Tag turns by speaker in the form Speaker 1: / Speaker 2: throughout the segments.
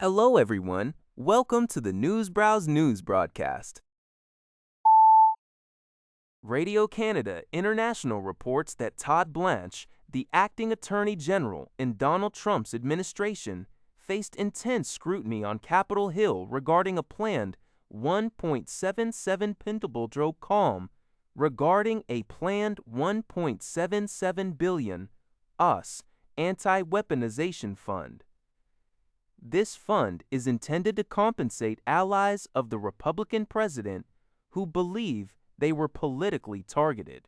Speaker 1: Hello, everyone. Welcome to the Newsbrowse News broadcast. Radio Canada International reports that Todd Blanche, the acting Attorney General in Donald Trump's administration, faced intense scrutiny on Capitol Hill regarding a planned $1.77 pentabuldro calm regarding a planned $1.77 billion US Anti-Weaponization Fund. This fund is intended to compensate allies of the Republican president who believe they were politically targeted.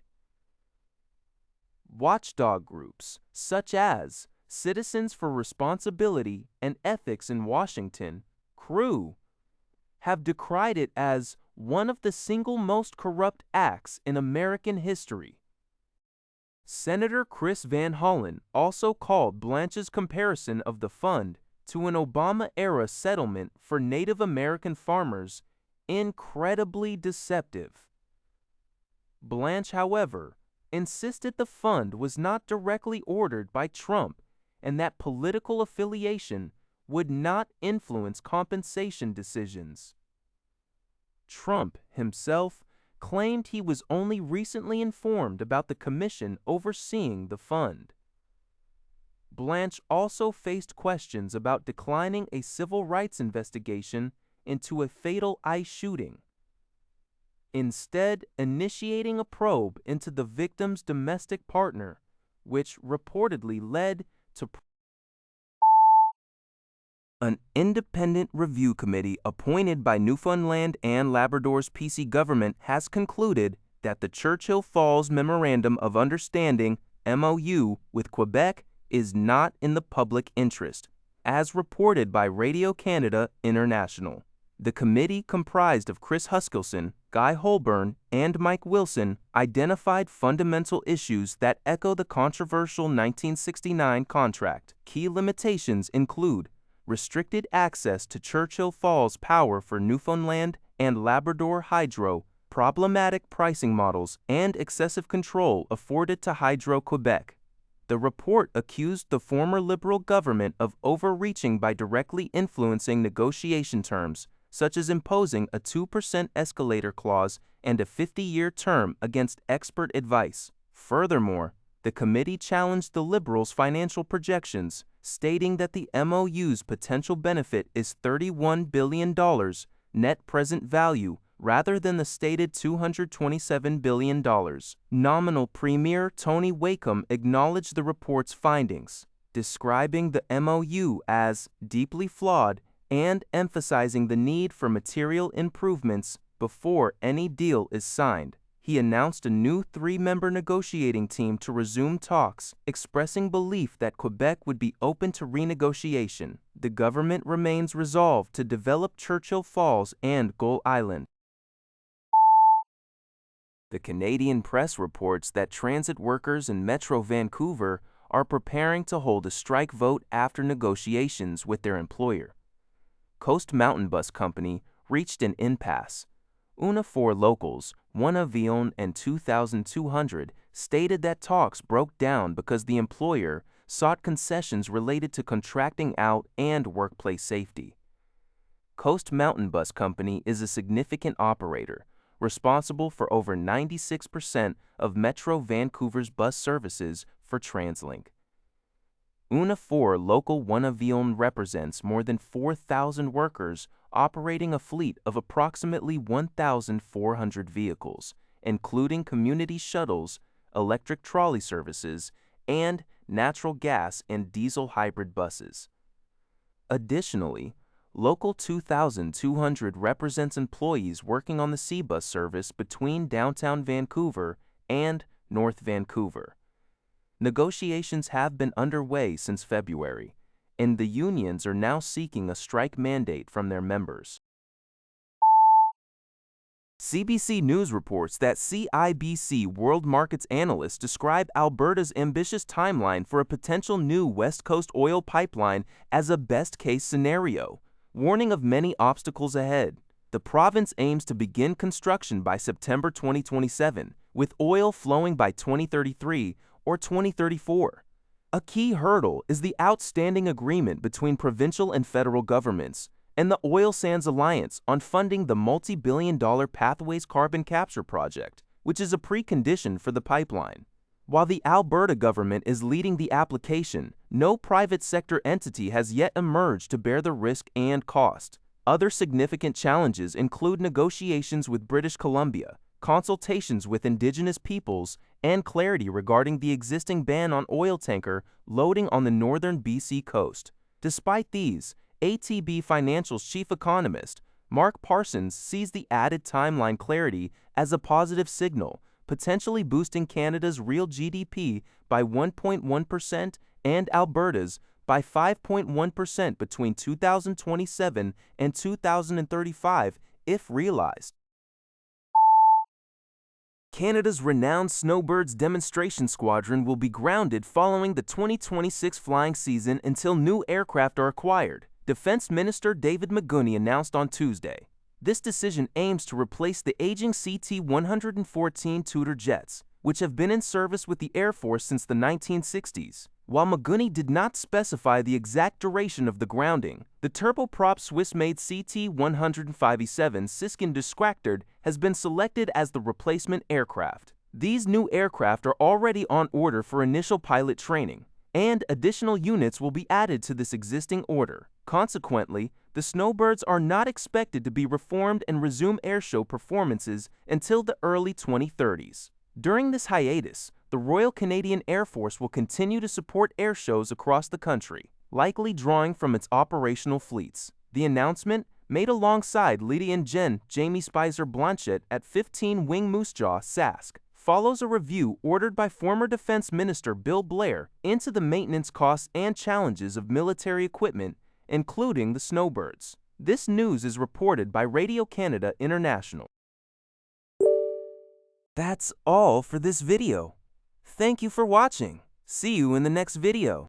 Speaker 1: Watchdog groups such as Citizens for Responsibility and Ethics in Washington, CREW, have decried it as one of the single most corrupt acts in American history. Senator Chris Van Hollen also called Blanche's comparison of the fund to an Obama-era settlement for Native American farmers incredibly deceptive. Blanche, however, insisted the fund was not directly ordered by Trump and that political affiliation would not influence compensation decisions. Trump himself claimed he was only recently informed about the commission overseeing the fund. Blanche also faced questions about declining a civil rights investigation into a fatal ICE shooting, instead initiating a probe into the victim's domestic partner, which reportedly led to an independent review committee appointed by Newfoundland and Labrador's PC government has concluded that the Churchill Falls Memorandum of Understanding MOU with Quebec is not in the public interest, as reported by Radio Canada International. The committee, comprised of Chris Huskilson, Guy Holburn, and Mike Wilson, identified fundamental issues that echo the controversial 1969 contract. Key limitations include restricted access to Churchill Falls power for Newfoundland and Labrador hydro, problematic pricing models, and excessive control afforded to Hydro-Québec. The report accused the former Liberal government of overreaching by directly influencing negotiation terms, such as imposing a 2% escalator clause and a 50-year term against expert advice. Furthermore, the committee challenged the Liberals' financial projections, stating that the MOU's potential benefit is $31 billion net present value rather than the stated $227 billion. Nominal Premier Tony Wakeham acknowledged the report's findings, describing the MOU as deeply flawed and emphasizing the need for material improvements before any deal is signed. He announced a new 3-member negotiating team to resume talks, expressing belief that Quebec would be open to renegotiation. The government remains resolved to develop Churchill Falls and Gull Island. The Canadian press reports that transit workers in Metro Vancouver are preparing to hold a strike vote after negotiations with their employer. Coast Mountain Bus Company reached an impasse. Unifor locals, 1.8B and 2,200, stated that talks broke down because the employer sought concessions related to contracting out and workplace safety. Coast Mountain Bus Company is a significant operator, responsible for over 96% of Metro Vancouver's bus services for TransLink. Unifor Local 1.8B represents more than 4,000 workers operating a fleet of approximately 1,400 vehicles, including community shuttles, electric trolley services, and natural gas and diesel hybrid buses. Additionally, Local 2,200 represents employees working on the C-Bus service between downtown Vancouver and North Vancouver. Negotiations have been underway since February, and the unions are now seeking a strike mandate from their members. CBC News reports that CIBC World Markets analysts describe Alberta's ambitious timeline for a potential new West Coast oil pipeline as a best-case scenario, warning of many obstacles ahead. The province aims to begin construction by September 2027, with oil flowing by 2033 or 2034. A key hurdle is the outstanding agreement between provincial and federal governments and the Oil Sands Alliance on funding the multi-billion-dollar Pathways Carbon Capture project, which is a precondition for the pipeline. While the Alberta government is leading the application, no private sector entity has yet emerged to bear the risk and cost. Other significant challenges include negotiations with British Columbia, consultations with Indigenous peoples, and clarity regarding the existing ban on oil tanker loading on the northern BC coast. Despite these, ATB Financial's chief economist, Mark Parsons, sees the added timeline clarity as a positive signal, potentially boosting Canada's real GDP by 1.1% and Alberta's by 5.1% between 2027 and 2035 if realized. Canada's renowned Snowbirds demonstration squadron will be grounded following the 2026 flying season until new aircraft are acquired, Defense Minister David Magouni announced on Tuesday. This decision aims to replace the aging CT-114 Tudor jets, which have been in service with the Air Force since the 1960s. While Magouni did not specify the exact duration of the grounding, the turboprop Swiss-made CT-157 Siskin Disquactard has been selected as the replacement aircraft. These new aircraft are already on order for initial pilot training, and additional units will be added to this existing order. Consequently, the Snowbirds are not expected to be reformed and resume airshow performances until the early 2030s. During this hiatus, the Royal Canadian Air Force will continue to support airshows across the country, likely drawing from its operational fleets. The announcement, made alongside Lieutenant Gen. Jamie Spicer Blanchett at 15 Wing Moosejaw, Sask, follows a review ordered by former Defense Minister Bill Blair into the maintenance costs and challenges of military equipment, including the Snowbirds. This news is reported by Radio-Canada International. That's all for this video. Thank you for watching. See you in the next video.